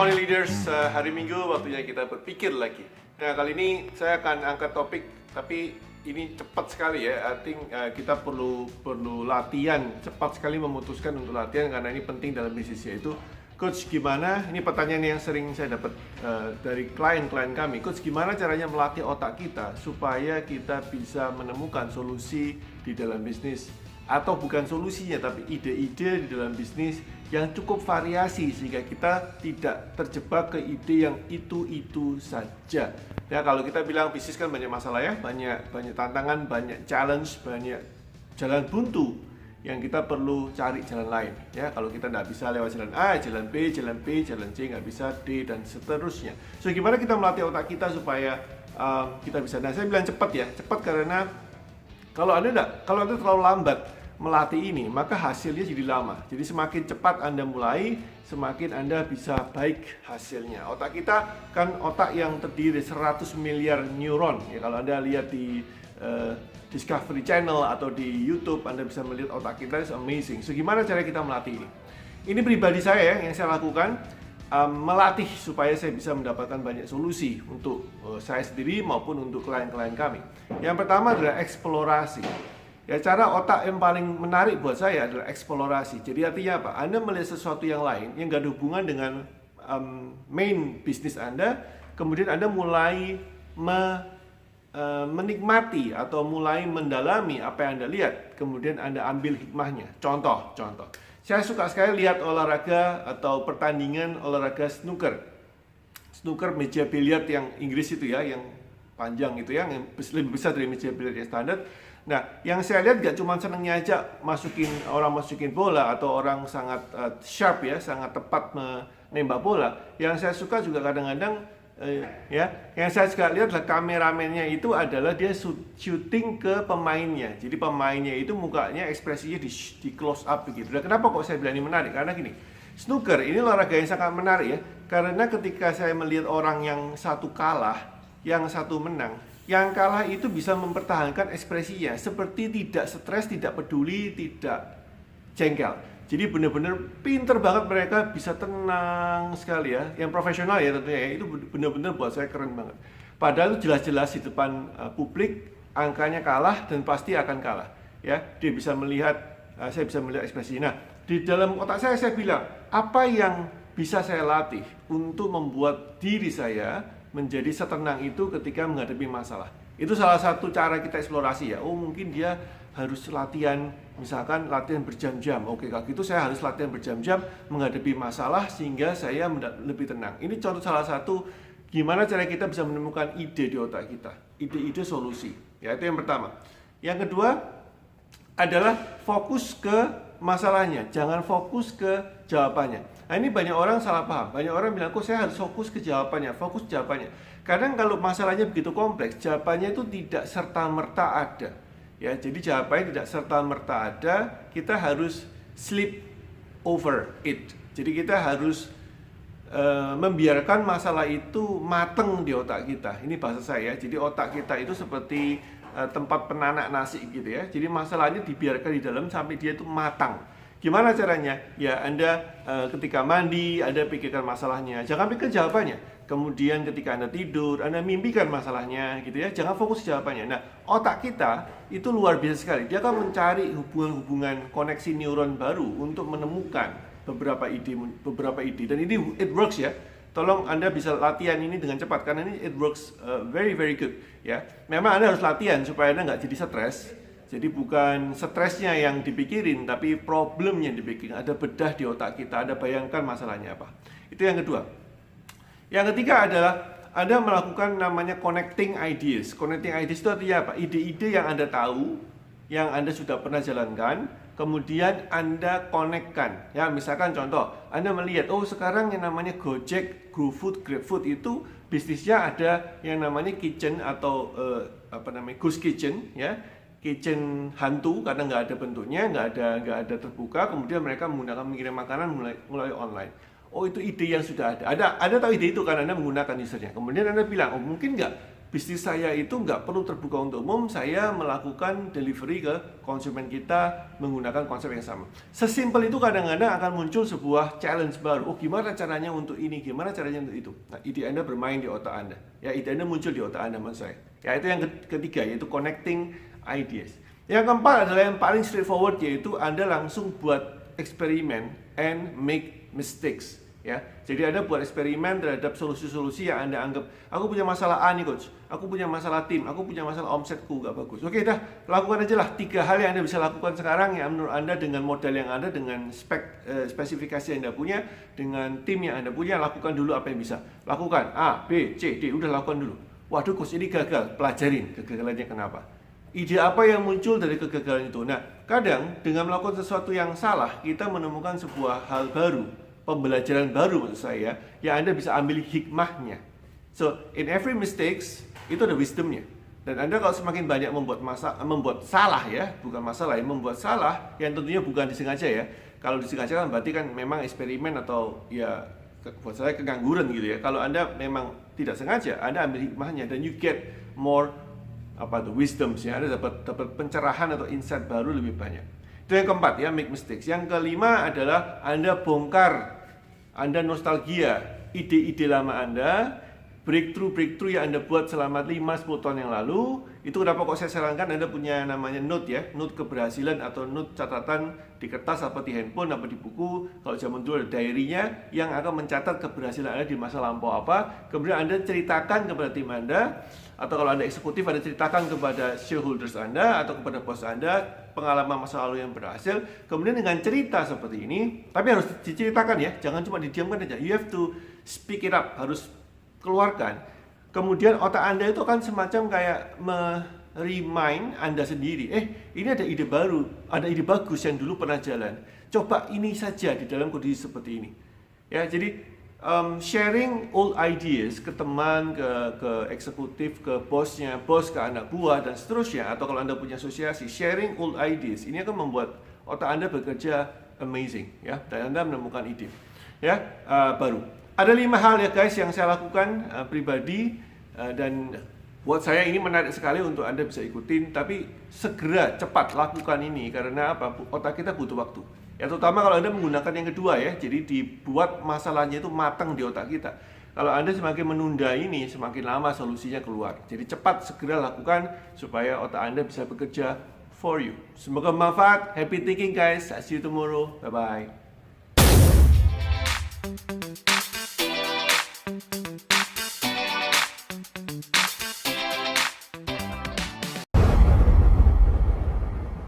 Morning Leaders, hari Minggu waktunya kita berpikir lagi. Nah, kali ini saya akan angkat topik, tapi ini cepat sekali ya. I think kita perlu latihan, cepat sekali memutuskan untuk latihan karena ini penting dalam bisnis, yaitu Coach, gimana, ini pertanyaan yang sering saya dapat dari klien-klien kami. Coach, gimana caranya melatih otak kita supaya kita bisa menemukan solusi di dalam bisnis, atau bukan solusinya tapi ide-ide di dalam bisnis yang cukup variasi sehingga kita tidak terjebak ke ide yang itu-itu saja. Ya, kalau kita bilang bisnis kan banyak masalah ya, banyak tantangan, banyak challenge, banyak jalan buntu yang kita perlu cari jalan lain. Ya, kalau kita nggak bisa lewat jalan A, jalan B, jalan C nggak bisa D dan seterusnya. So, gimana kita melatih otak kita supaya kita bisa? Nah, saya bilang cepat ya, cepat karena kalau Anda terlalu lambat melatih ini, maka hasilnya jadi lama. Jadi semakin cepat Anda mulai, semakin Anda bisa baik hasilnya. Otak kita kan otak yang terdiri 100 miliar neuron. Ya, kalau Anda lihat di Discovery Channel atau di YouTube, Anda bisa melihat otak kita is amazing. So, gimana cara kita melatih ini? Ini pribadi saya ya, yang saya lakukan, melatih supaya saya bisa mendapatkan banyak solusi untuk saya sendiri maupun untuk klien-klien kami. Yang pertama adalah eksplorasi. Ya, cara otak yang paling menarik buat saya adalah eksplorasi. Jadi artinya apa? Anda melihat sesuatu yang lain yang gak ada hubungan dengan main bisnis Anda, kemudian Anda mulai menikmati atau mulai mendalami apa yang Anda lihat, kemudian Anda ambil hikmahnya. Contoh. Saya suka sekali lihat olahraga atau pertandingan olahraga snooker. Snooker meja biliar yang Inggris itu ya, yang panjang itu ya, yang lebih besar dari meja biliar yang standar. Nah, yang saya lihat gak cuma senengnya aja masukin bola atau orang sangat sharp ya, sangat tepat menembak bola. Yang saya suka juga kadang-kadang yang saya suka lihat adalah kameramennya itu adalah dia shooting ke pemainnya. Jadi pemainnya itu mukanya, ekspresinya di close up begitu. Dan kenapa kok saya bilang ini menarik? Karena gini, snooker ini olahraga yang sangat menarik ya. Karena ketika saya melihat orang yang satu kalah, yang satu menang, yang kalah itu bisa mempertahankan ekspresinya seperti tidak stres, tidak peduli, tidak jengkel. Jadi benar-benar pinter banget mereka, bisa tenang sekali ya. Yang profesional ya tentunya ya, itu benar-benar buat saya keren banget. Padahal itu jelas-jelas di depan publik angkanya kalah dan pasti akan kalah. Ya, dia bisa melihat, saya bisa melihat ekspresi. Nah, di dalam otak saya bilang, apa yang bisa saya latih untuk membuat diri saya menjadi setenang itu ketika menghadapi masalah. Itu salah satu cara kita eksplorasi ya. Oh, mungkin dia harus latihan, misalkan latihan berjam-jam. Oke, kalau gitu saya harus latihan berjam-jam menghadapi masalah sehingga saya lebih tenang. Ini contoh salah satu gimana cara kita bisa menemukan ide di otak kita. Ide-ide solusi. Ya, itu yang pertama. Yang kedua adalah fokus ke masalahnya, jangan fokus ke jawabannya. Nah, ini banyak orang salah paham. Banyak orang bilang, kok saya harus fokus ke jawabannya, fokus jawabannya. Kadang kalau masalahnya begitu kompleks, jawabannya itu tidak serta-merta ada. Ya, jadi jawabannya tidak serta-merta ada, kita harus sleep over it. Jadi kita harus membiarkan masalah itu mateng di otak kita. Ini bahasa saya. Jadi otak kita itu seperti tempat penanak nasi gitu ya. Jadi masalahnya dibiarkan di dalam sampai dia itu matang. Gimana caranya? Ya, Anda ketika mandi, Anda pikirkan masalahnya. Jangan pikir jawabannya. Kemudian ketika Anda tidur, Anda mimpikan masalahnya gitu ya. Jangan fokus jawabannya. Nah, otak kita itu luar biasa sekali. Dia akan mencari hubungan-hubungan koneksi neuron baru untuk menemukan beberapa ide. Dan ini it works ya. Tolong Anda bisa latihan ini dengan cepat karena ini it works very very good ya. Memang Anda harus latihan supaya Anda nggak jadi stres. Jadi bukan stresnya yang dipikirin, tapi problemnya yang dipikirin. Ada bedah di otak kita, ada bayangkan masalahnya apa. Itu yang kedua. Yang ketiga adalah Anda melakukan namanya connecting ideas. Connecting ideas itu artinya apa? Ide-ide yang Anda tahu, yang Anda sudah pernah jalankan, kemudian Anda connect-kan. Ya, misalkan contoh, Anda melihat, oh sekarang yang namanya Gojek, GoFood, GrabFood itu bisnisnya ada yang namanya kitchen atau ghost kitchen, ya. Kitchen hantu karena nggak ada bentuknya, nggak ada terbuka, kemudian mereka menggunakan mengirim makanan mulai online. Oh, itu ide yang sudah ada. Ada tahu ide itu karena Anda menggunakan usernya. Kemudian Anda bilang, oh mungkin nggak bisnis saya itu nggak perlu terbuka untuk umum, saya melakukan delivery ke konsumen kita menggunakan konsep yang sama. Sesimpel itu kadang-kadang akan muncul sebuah challenge baru. Oh, gimana caranya untuk ini, gimana caranya untuk itu. Nah, ide Anda bermain di otak Anda. Ya, ide Anda muncul di otak Anda, maksud saya. Ya, itu yang ketiga, yaitu connecting ideas. Yang keempat adalah yang paling straightforward, yaitu Anda langsung buat eksperimen and make mistakes. Ya, jadi Anda buat eksperimen terhadap solusi-solusi yang Anda anggap, aku punya masalah A nih coach, aku punya masalah tim, aku punya masalah omsetku gak bagus. Oke dah, lakukan aja lah 3 hal yang Anda bisa lakukan sekarang yang menurut Anda dengan modal yang Anda, dengan spesifikasi yang Anda punya, dengan tim yang Anda punya, lakukan dulu apa yang bisa. Lakukan A, B, C, D, udah lakukan dulu. Waduh coach ini gagal, pelajarin kegagalannya kenapa. Ide apa yang muncul dari kegagalan itu. Nah, kadang dengan melakukan sesuatu yang salah, kita menemukan sebuah hal baru, pembelajaran baru maksud saya, yang Anda bisa ambil hikmahnya. So, in every mistakes, itu ada wisdomnya. Dan Anda kalau semakin banyak membuat salah ya, bukan masalah ya, membuat salah, yang tentunya bukan disengaja ya. Kalau disengaja kan berarti kan memang eksperimen atau ya, buat saya kengangguran gitu ya. Kalau Anda memang tidak sengaja, Anda ambil hikmahnya, dan you get more wisdom ya, Anda dapat pencerahan atau insight baru lebih banyak. Itu yang keempat ya, make mistakes. Yang kelima adalah Anda bongkar, Anda nostalgia ide-ide lama Anda, breakthrough yang Anda buat selama 5-10 tahun yang lalu. Itu kenapa kok saya sarankan Anda punya namanya note ya, note keberhasilan atau note catatan di kertas apa di handphone apa di buku. Kalau zaman dulu ada diary-nya yang akan mencatat keberhasilan Anda di masa lampau apa. Kemudian Anda ceritakan kepada tim Anda, atau kalau Anda eksekutif, Anda ceritakan kepada shareholders Anda atau kepada bos Anda pengalaman masa lalu yang berhasil. Kemudian dengan cerita seperti ini, tapi harus diceritakan ya, jangan cuma didiamkan aja. You have to speak it up, harus keluarkan. Kemudian otak Anda itu akan semacam kayak remind Anda sendiri, ini ada ide baru, ada ide bagus yang dulu pernah jalan. Coba ini saja di dalam kondisi seperti ini. Ya, jadi sharing old ideas ke teman, ke eksekutif, ke bosnya, bos ke anak buah dan seterusnya, atau kalau Anda punya asosiasi, sharing old ideas ini akan membuat otak Anda bekerja amazing ya, dan Anda menemukan ide ya baru. Ada 5 hal ya guys yang saya lakukan pribadi, dan buat saya ini menarik sekali untuk Anda bisa ikutin, tapi segera cepat lakukan ini karena apa? Otak kita butuh waktu. Ya, terutama kalau Anda menggunakan yang kedua ya, jadi dibuat masalahnya itu matang di otak kita. Kalau Anda semakin menunda ini, semakin lama solusinya keluar. Jadi cepat segera lakukan supaya otak Anda bisa bekerja for you. Semoga bermanfaat. Happy thinking guys. See you tomorrow. Bye bye.